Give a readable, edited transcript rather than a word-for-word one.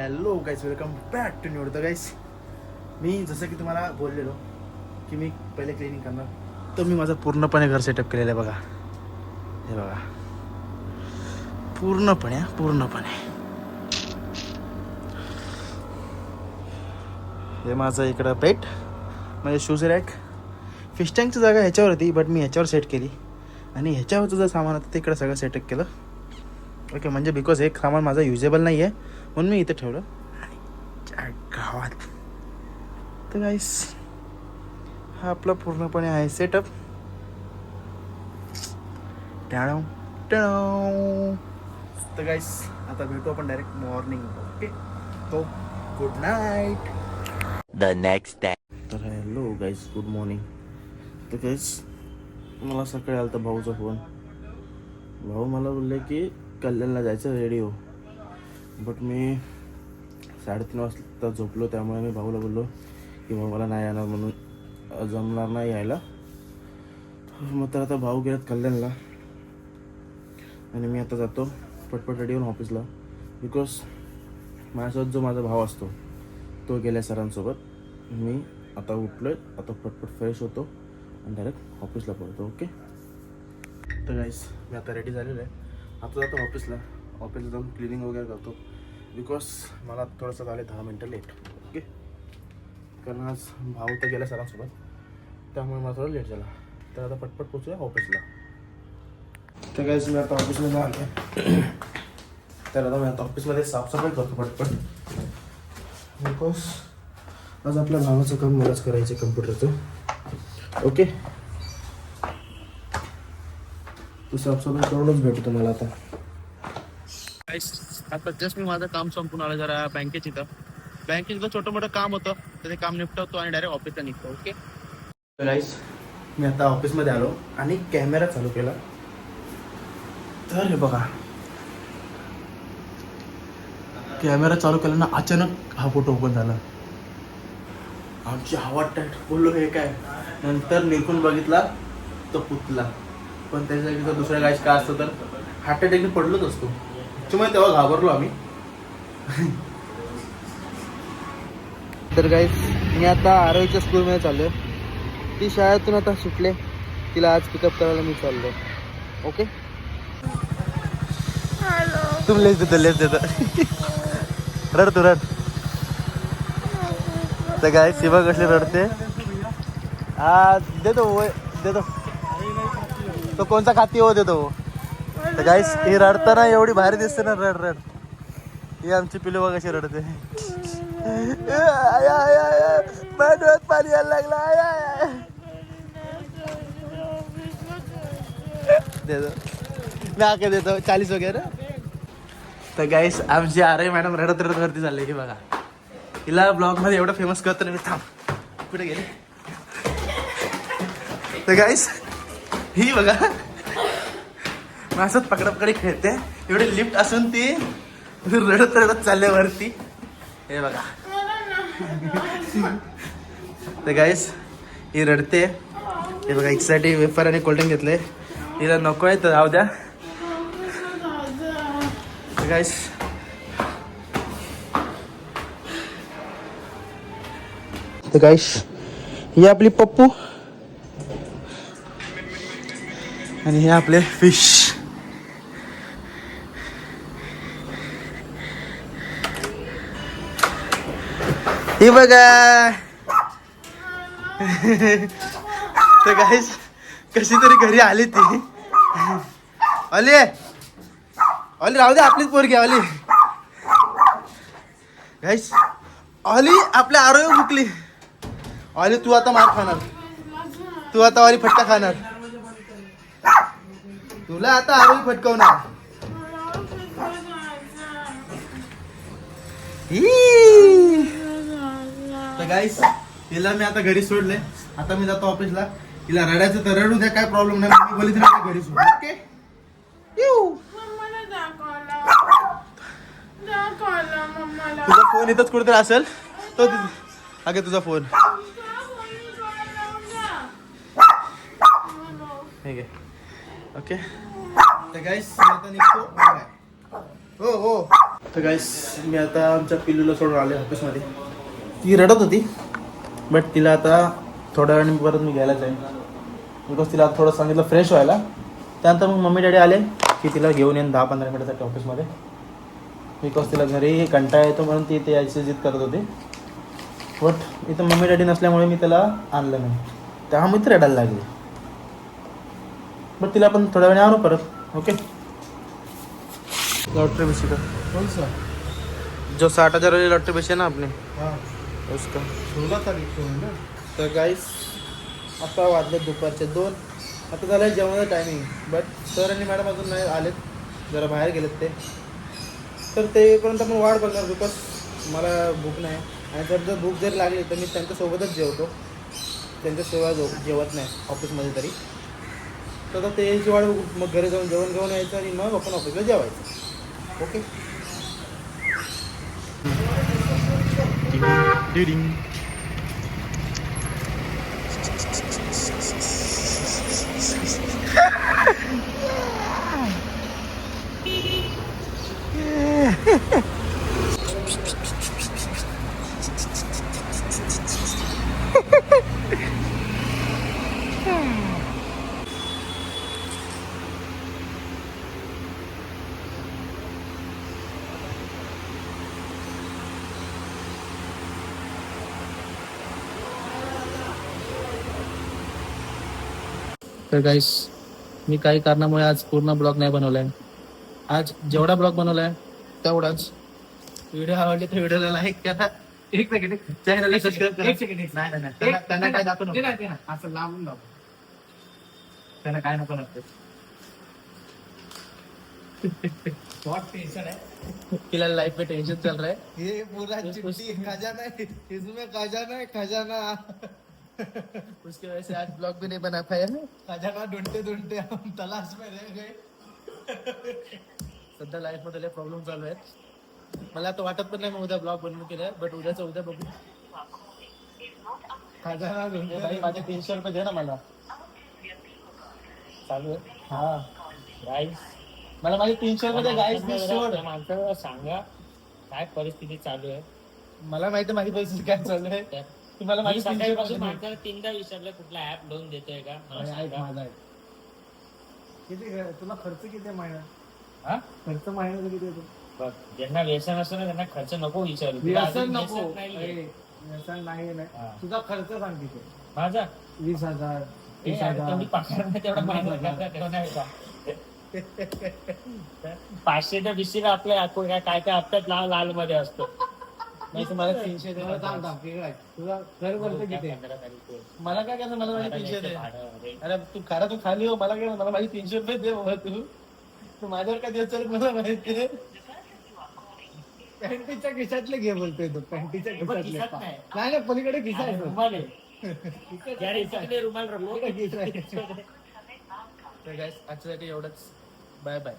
Hello guys, welcome back to new video guys. मी जसं की तुम्हाला बोललेलो की मी पहिले क्लिनिंग करणार, तर मी माझं पूर्णपणे घर सेटअप केलेलं आहे. बघा, हे बघा, पूर्णपणे हे माझं इकडं बेड, म्हणजे शूज रॅक. फिश टँकची जागा ह्याच्यावर होती, बट मी ह्याच्यावर सेट केली आणि ह्याच्यावरचं जर सामान होतं ते इकडं सगळं सेटअप केलं. ओके, म्हणजे बिकॉज एक सामान माझं युजेबल नाही आहे म्हणून मी इथे ठेवलं गावात. तर गाईस, हा आपला पूर्णपणे आहे सेटअप. तर गाईस, आता भेटू आपण डायरेक्ट मॉर्निंग. ओके, तो good night. The next day. तर हॅलो गाईस, गुड मॉर्निंग. तर गाईस, मला सकाळी आला तर भाऊचा फोन. भाऊ मला बोलले की कल्याणला जायचं, रेडी हो. बट मी 3:30 वाजता झोपलो, त्यामुळे मी भाऊला बोललो की भाऊ मला नाही येणार, म्हणून जमणार नाही यायला. मग तर आता भाऊ गेलात कल्याणला आणि मी आता जातो पटपट रेडी होऊन ऑफिसला. बिकॉज माझ्यासोबत जो माझा भाऊ असतो तो गेल्या सरांसोबत. मी आता उठलो आहे, आता पटपट फ्रेश होतो आणि डायरेक्ट ऑफिसला पळतो. ओके, तर गाईस, मी आता रेडी झालेलो आहे. आता जातो ऑफिसला जाऊन क्लिनिंग वगैरे करतो. बिकॉज मला थोडंसं झालं 10 मिनटं लेट. ओके, कारण आज भाऊ तर गेला सरांसोबत, त्यामुळे मला थोडं लेट झाला. तर आता पटपट पोचूया ऑफिसला. तर गाईस, मी आता ऑफिसमध्ये आलो. तर आता मी आता ऑफिसमध्ये साफसफाई करतो पटपट, बिकॉज आज आपल्या भावाचं काम मलाच करायचं आहे, कम्प्युटरचं. ओके, तू साफसफाई करूनच भेटू तुम्हाला आता. आता जस्ट मी माझं काम संपून आलं, जरा बँकेत छोटं मोठं काम होतं, तर ते काम निपटवतो आणि डायरेक्ट ऑफिसला निघतो. ओके गाईस, मी आता ऑफिसमध्ये आलो आणि कॅमेरा चालू केला. तर हे बघा, कॅमेरा चालू केला ना, अचानक हा फोटो ओपन झाला. आमची हवा टाईट, बोललो हे काय. नंतर निरखून बघितला तो पुतला, पण त्याच्या जागी दुसऱ्या गाईस का असतं तर हार्ट अटॅकने पडलोच असतो. त्यामुळे तेव्हा घाबरलो आम्ही. तर गाईस, मी आता आरोहीच्या स्कूलमध्ये चाललो आहे. ती शाळेतून आता सुटले, तिला आज पिकअप करायला मी चाललो. ओके, तुम्ही लेस देतो रड तू रड. तर गाईस, शिवा कसली रडते. देतो तो कोणता खाती हो देतो. तर गाईस, ही रडताना एवढी भारी दिसते ना, रड. ही आमची पिलू बघ कशी रडते. डोळ्यात पाणी यायला लागला. देतो 40 वगैरे. तर गाईस, आमची आरे मॅडम रडत वरती चालले की बघा. हिला ब्लॉग मध्ये एवढं फेमस करतो ना मी. थांब, कुठे गेले. तर गाईस, ही बघा असंच पकडापकडी खेळते. एवढी लिफ्ट असून ती रडत चालले वरती. हे बघा. तर गाईस, ही रडते. हे बघा, हिच्यासाठी वेफर आणि कोल्ड्रिंक घेतले. हिला नको आहे तर राहू द्या. गाईस, तर गाईस, ही आपली पप्पू आणि हे आपले फिश. हे बघा. तर गाईस, कशी तरी घरी आली ती. अली राहू दे, आपलीच पोरगी आली. गाईस, ऑली आपल्या आरोग्य भुकली. ऑली, तू आता मार खाणार. तू आता ऑली फटका खाणार. तुला आता आरोग्य फटकवणार. तर गाईस, हिला मी आता घरी सोडले. आता मी जातो ऑफिसला. हिला रडायचं तर रडू द्या, काय प्रॉब्लेम नाही. मी बोलली तिला घरी सोड. ओके, तुझा फोन इथंच कुठेतरी असेल तो. अगे तुझा फोन ठीक आहे. ओके, तर गाईस, आता निघतो. हो तर गाईस मी आता आमच्या पिल्लूला सोडून आले ऑफिसमध्ये. ती रडत होती बट तिला आता थोड्या वेळाने परत मी घ्यायला जाईन बिकॉज तिला थोडं सांगितलं फ्रेश व्हायला. त्यानंतर मग मम्मी डॅडी आले की तिला घेऊन येईन 10-15 मिनिटासाठी ऑफिसमध्ये बिकॉज तिला घरी कंटाळा येतो म्हणून ती ते यायची जिद करत होती. बट इथं मम्मी डॅडी नसल्यामुळे मी त्याला आणलं नाही त्यामुळे ती रडायला लागली. बट तिला आपण थोड्या वेळाने आणू परत. ओके लॉटरी बेची का कौन सा? जो 60,000 वाली लॉटरी बेची है ना आपने हाँ, उसका. 16 तारीख को है ना. तर गाईस आता वाजले दुपारचे 2. आता झालं आहे जेवणाचं टायमिंग बट सर आणि मॅडम अजून नाही आलेत, जरा बाहेर गेलेत ते. तर तेपर्यंत आपण वाट बघणार बिकॉज मला भूक नाही आणि जर भूक जरी लागली तर मी त्यांच्यासोबतच जेवतो, त्यांच्याशिवाय जेवत नाही ऑफिसमध्ये तरी. तर आता त्याची वाट बघू, मग घरी जाऊन जेवण घेऊन यायचं आणि मग आपण ऑफिसला जेवायचं. ओके तर गाईस मी काही कारणामुळे आज पूर्ण ब्लॉग नाही बनवलाय. आज जेवढा ब्लॉग बनवलाय तेवढाच. व्हिडिओ आवडले तर व्हिडिओला लाईक करा, एक सेकंड, चॅनलला सबस्क्राईब करा. एक सेकंड. नाही त्यांना काय दाखवू नको. ते ना असं लांबून दाखव. त्यांना काय नको नसते. बहुत टेंशन है. तिला लाइफ में टेंशन चल रहा है. ये पूरा चिट्ठी खजाना है, इसमें खजाना है, खजाना. उसकी वजह से आज ब्लॉग भी नहीं बना पाया ना. खजाना ढूंढते ढूंढते हम तलाश में रह गए. सध्या लाईफ मध्ये प्रॉब्लेम चालू आहेत. मला तर वाटत पण नाही मग उद्या ब्लॉग बनवून केलं बट उद्याचं उद्या बघू. खजाना ए ढूंढते. भाई माझे 300 रुपये दे ना मला. चालू आहे हा गाईस मला माझे 300 रुपये दे गाईस. मी सोड. माणसाला सांगा काय परिस्थिती चालू आहे. मला माहिती माझी परिस्थिती काय चालू आहे. तुम्हाला माझी मी 300 सकाळपासून रुपये माणसाला 3दा विचारलं कुठला ऍप लोन देतोय का मला दे. ऐक सांगा. माझा ऐक. किती तुला खर्च किती आहे महिना? हा? खर्च महिन्याचा किती येतो? बघ ज्यांना व्यसन असतं ना त्यांना खर्च नको विचारू. तुला व्यसन अजून नको. व्यसन नाहीये. अरे, व्यसन नाही हा. नाही. तुझा खर्च सांग किती? माझा 20,000, ए, अरे, तेवढी 30,000. पगार नाही तेवढा महिना 50,000. करता तेवढा नाही का? 500च्या बिशीला आपल्या काय काय हप्त्यात लाल मध्ये असतो. मी तुम्हाला 300 दे. तुला थांब, थांब, इकडे ऐक. तुझा घर खर्च किती आहे? 15 तारीख आहे. मला काय करायचं, मला माझे भाडं 300 दे. नाही, भाडं, अरे. अरे तू खरा तू खाली हो, मला काय मला माझे 300 रुपये दे बाबा. तू माझ्यावर काय दिवस चालत मला माहिती आहे. पॅन्टीच्या खिशातले घे बोलतोय तू. पॅन्टीच्या हे बघ, खिशातले. खिशात नाही. नाही नाही, पलीकडे खिसा अरे, आहे तो. रुमाल आहे. यार, इकडे रुमाल रखो. पलीकडे खिसा आहे. तर गाईस आजच्यासाठी एवढंच. Bye bye.